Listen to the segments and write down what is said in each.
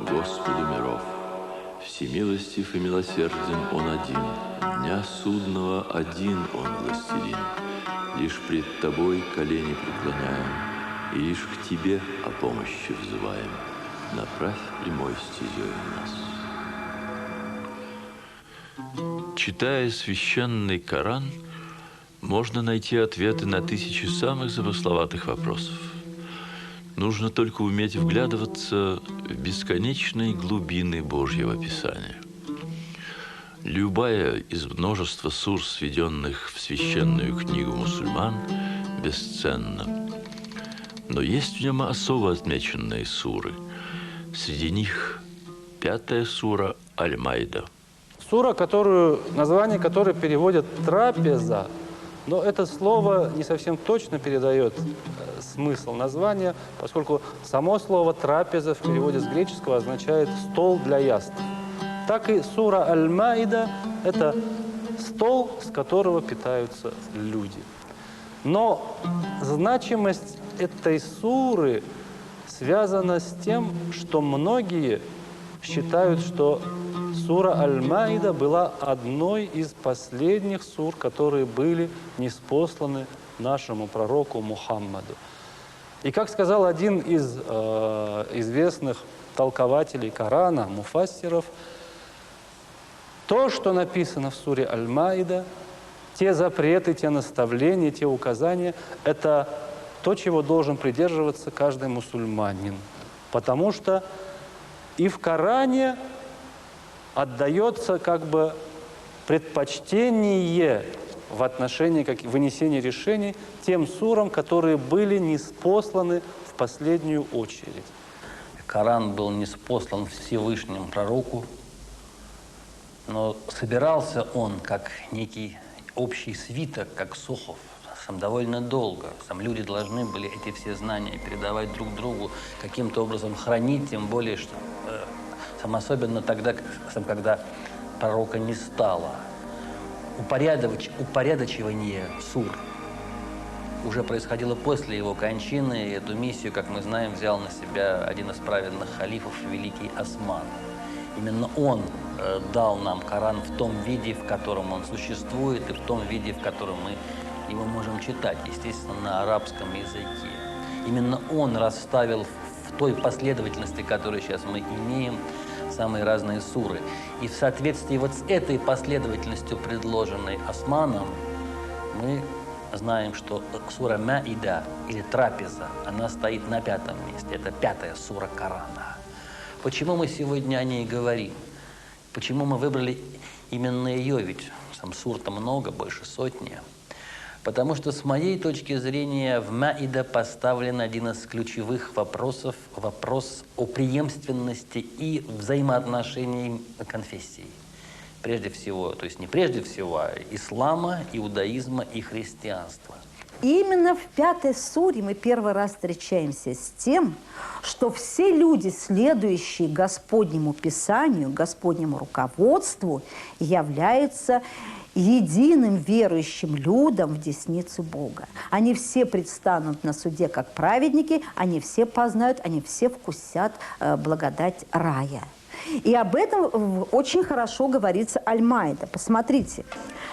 Господу миров. Всемилостив и милосерден Он один, дня судного один Он властелин. Лишь пред Тобой колени преклоняем, и лишь к Тебе о помощи взываем. Направь прямой стезей нас. Читая священный Коран, можно найти ответы на тысячи самых замысловатых вопросов. Нужно только уметь вглядываться в бесконечные глубины Божьего Писания. Любая из множества сур, сведенных в священную книгу мусульман, бесценна. Но есть в нем особо отмеченные суры. Среди них 5-я сура Аль-Майда. Сура, название которой переводят «трапеза», но это слово не совсем точно передает смысл названия, поскольку само слово «трапеза» в переводе с греческого означает «стол для яств». Так и сура Аль-Маида – это стол, с которого питаются люди. Но значимость этой суры связана с тем, что многие считают, что сура Аль-Маида была одной из последних сур, которые были ниспосланы нашему пророку Мухаммаду. И как сказал один из известных толкователей Корана, муфассиров, то, что написано в суре Аль-Маида, те запреты, те наставления, те указания, это то, чего должен придерживаться каждый мусульманин. Потому что и в Коране отдается как бы предпочтение в отношении вынесения решений тем сурам, которые были ниспосланы в последнюю очередь. Коран был ниспослан Всевышнему пророку, но собирался он как некий общий свиток, как сухов, сам довольно долго. Сам люди должны были эти все знания передавать друг другу, каким-то образом хранить, тем более, что особенно тогда, когда пророка не стало. Упорядочивание сур уже происходило после его кончины, и эту миссию, как мы знаем, взял на себя один из праведных халифов, великий Осман. Именно он дал нам Коран в том виде, в котором он существует, и в том виде, в котором мы его можем читать, естественно, на арабском языке. Именно он расставил в той последовательности, которую сейчас мы имеем, самые разные суры. И в соответствии вот с этой последовательностью, предложенной Османом, мы знаем, что сура Маида, или трапеза, она стоит на 5-м месте. Это 5-я сура Корана. Почему мы сегодня о ней говорим? Почему мы выбрали именно ее? Ведь сам сур-то много, больше сотни. Потому что, с моей точки зрения, в Маида поставлен один из ключевых вопросов, вопрос о преемственности и взаимоотношении конфессий. Прежде всего, то есть не прежде всего, а ислама, иудаизма и христианства. Именно в 5-й суре мы первый раз встречаемся с тем, что все люди, следующие Господнему Писанию, Господнему руководству, являются единым верующим людям в десницу Бога. Они все предстанут на суде как праведники, они все познают, они все вкусят благодать рая. И об этом очень хорошо говорится Аль-Маида. Посмотрите.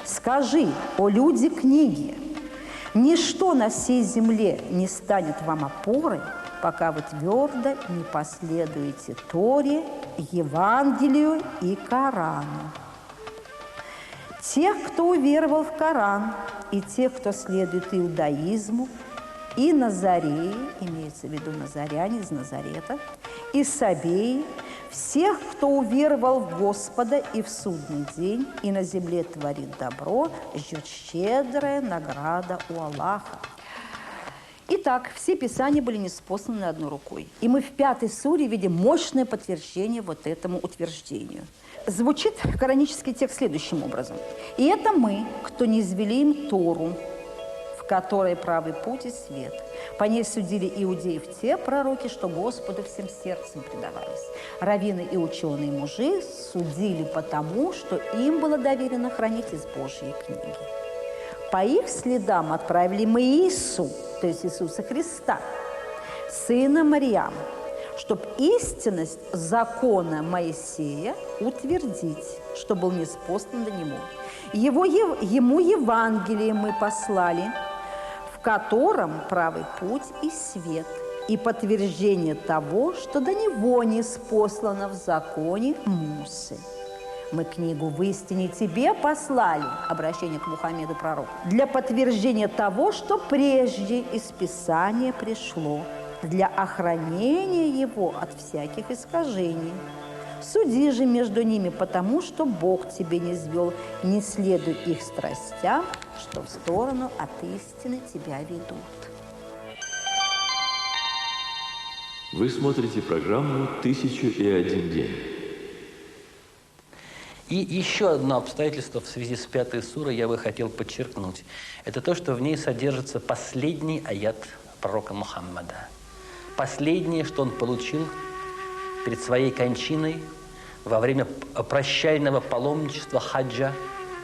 «Скажи, о люди книги, ничто на сей земле не станет вам опорой, пока вы твердо не последуете Торе, Евангелию и Корану. Тех, кто уверовал в Коран, и тех, кто следует иудаизму, и Назареи, имеется в виду назаряне из Назарета, и Сабеи, всех, кто уверовал в Господа и в судный день, и на земле творит добро, ждет щедрая награда у Аллаха». Итак, все писания были ниспосланы одной рукой. И мы в 5-й суре видим мощное подтверждение вот этому утверждению. Звучит коранический текст следующим образом. «И это мы, кто не извели им Тору, в которой правый путь и свет. По ней судили иудеев те пророки, что Господу всем сердцем предавались. Раввины и ученые мужи судили потому, что им было доверено хранить из Божьей книги. По их следам отправили мы Иису, то есть Иисуса Христа, сына Марьяма, чтобы истинность закона Моисея утвердить, что был ниспослан до него. Ему Евангелие мы послали, в котором правый путь и свет, и подтверждение того, что до него ниспослано в законе Мусы. Мы книгу в истине тебе послали, обращение к Мухаммеду пророку, для подтверждения того, что прежде из Писания пришло, для охранения его от всяких искажений. Суди же между ними, потому что Бог тебе не свел, не следуй их страстям, что в сторону от истины тебя ведут. Вы смотрите программу «1001 день». И еще одно обстоятельство в связи с 5-й сурой я бы хотел подчеркнуть. Это то, что в ней содержится последний аят пророка Мухаммада. Последнее, что он получил перед своей кончиной во время прощального паломничества хаджа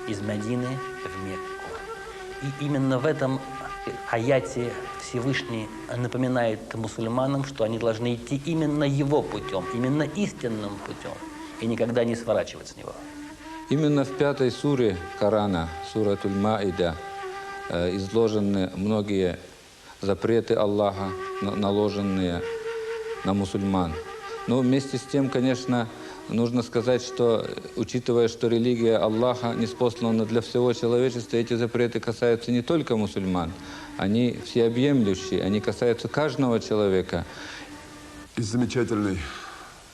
из Медины в Мекку. И именно в этом аяте Всевышний напоминает мусульманам, что они должны идти именно его путем, именно истинным путем, и никогда не сворачивать с него. Именно в 5-й суре Корана, суратуль Маида, изложены многие запреты Аллаха, наложенные на мусульман. Но вместе с тем, конечно, нужно сказать, что, учитывая, что религия Аллаха ниспослана для всего человечества, эти запреты касаются не только мусульман, они всеобъемлющие, они касаются каждого человека. Из замечательной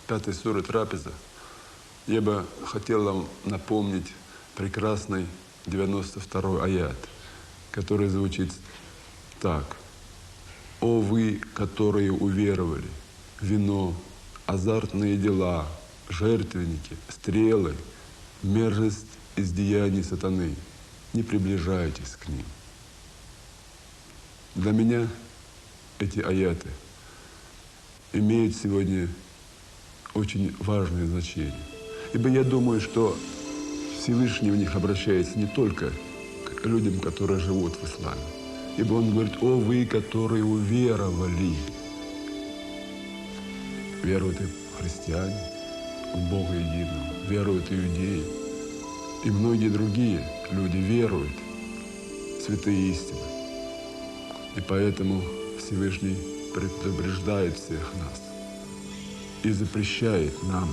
5-й суры Трапеза я бы хотел вам напомнить прекрасный 92-й аят, который звучит так. «О вы, которые уверовали, вино, азартные дела, жертвенники, стрелы, мерзость из деяний сатаны, не приближайтесь к ним». Для меня эти аяты имеют сегодня очень важное значение. Ибо я думаю, что Всевышний в них обращается не только к людям, которые живут в исламе. Ибо он говорит: «О вы, которые уверовали». Веруют и христиане в Бога единого, веруют иудеи. И многие другие люди веруют в святые истины. И поэтому Всевышний предупреждает всех нас и запрещает нам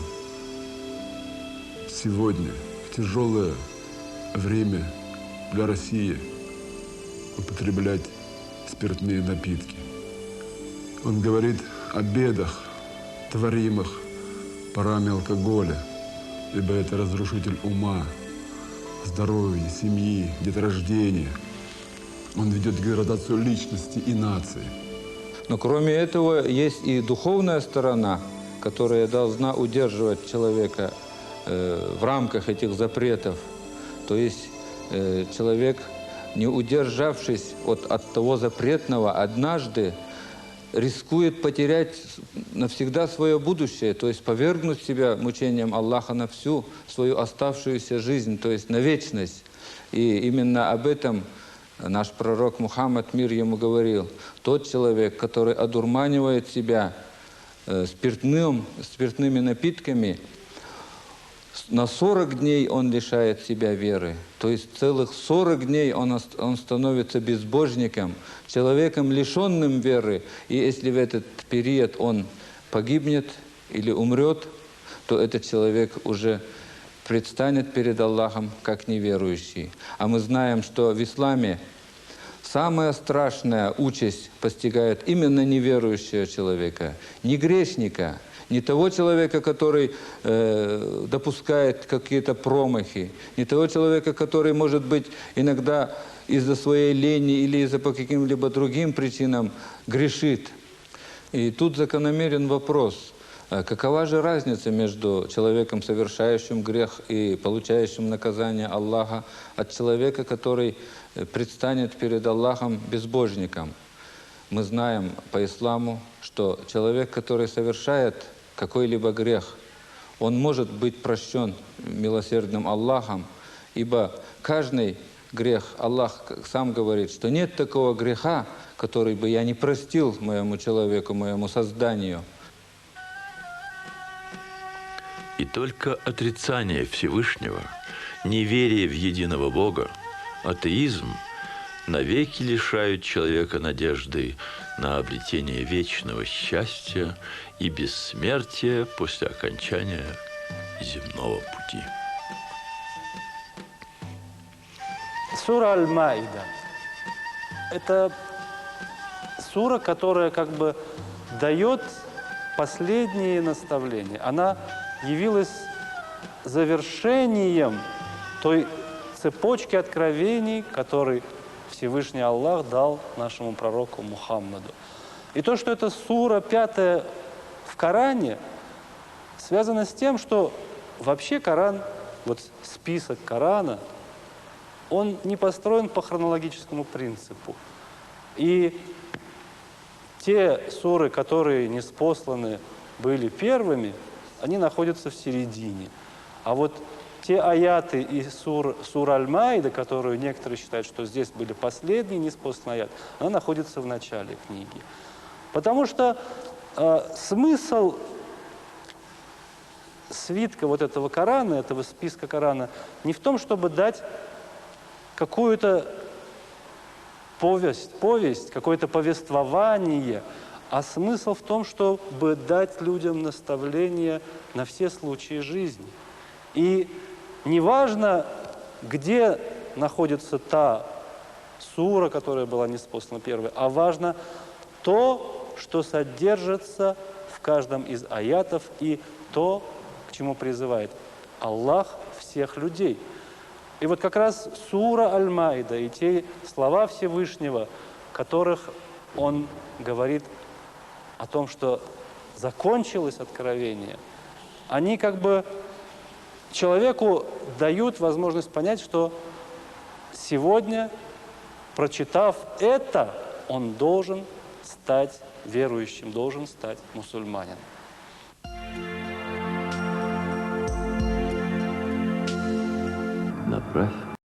сегодня, в тяжелое время для России, употреблять спиртные напитки. Он говорит о бедах, творимых парами алкоголя, ибо это разрушитель ума, здоровья, семьи, деторождения. Он ведет деградацию личности и нации. Но кроме этого есть и духовная сторона, которая должна удерживать человека в рамках этих запретов. То есть человек, не удержавшись от того запретного, однажды рискует потерять навсегда свое будущее, то есть повергнуть себя мучениям Аллаха на всю свою оставшуюся жизнь, то есть на вечность. И именно об этом наш пророк Мухаммад, мир ему, говорил: тот человек, который одурманивает себя спиртными напитками, на 40 дней он лишает себя веры. То есть целых 40 дней он становится безбожником, человеком, лишенным веры. И если в этот период он погибнет или умрет, то этот человек уже предстанет перед Аллахом как неверующий. А мы знаем, что в исламе самая страшная участь постигает именно неверующего человека, не грешника, не того человека, который допускает какие-то промахи, не того человека, который, может быть, иногда из-за своей лени или из-за по каким-либо другим причинам грешит. И тут закономерен вопрос: какова же разница между человеком, совершающим грех и получающим наказание Аллаха, от человека, который предстанет перед Аллахом безбожником? Мы знаем по исламу, что человек, который совершает какой-либо грех, он может быть прощен милосердным Аллахом, ибо каждый грех, Аллах сам говорит, что нет такого греха, который бы я не простил моему человеку, моему созданию. Только отрицание Всевышнего, неверие в единого Бога, атеизм навеки лишают человека надежды на обретение вечного счастья и бессмертия после окончания земного пути. Сура Аль-Маида – это сура, которая как бы дает последние наставления. Она явилась завершением той цепочки откровений, который Всевышний Аллах дал нашему пророку Мухаммаду. И то, что это сура 5 в Коране, связано с тем, что вообще Коран, вот список Корана, он не построен по хронологическому принципу. И те суры, которые ниспосланы были первыми, они находятся в середине. А вот те аяты из сур Аль-Маида, которые некоторые считают, что здесь были последние ниспосланные аяты, она находится в начале книги. Потому что смысл свитка вот этого Корана, этого списка Корана, не в том, чтобы дать какую-то повесть, какое-то повествование, а смысл в том, чтобы дать людям наставления на все случаи жизни. И неважно, где находится та сура, которая была ниспослана первой, а важно то, что содержится в каждом из аятов и то, к чему призывает Аллах всех людей. И вот как раз сура Аль-Маида и те слова Всевышнего, в которых он говорит о том, что закончилось откровение, они как бы человеку дают возможность понять, что сегодня, прочитав это, он должен стать верующим, должен стать мусульманином. Направь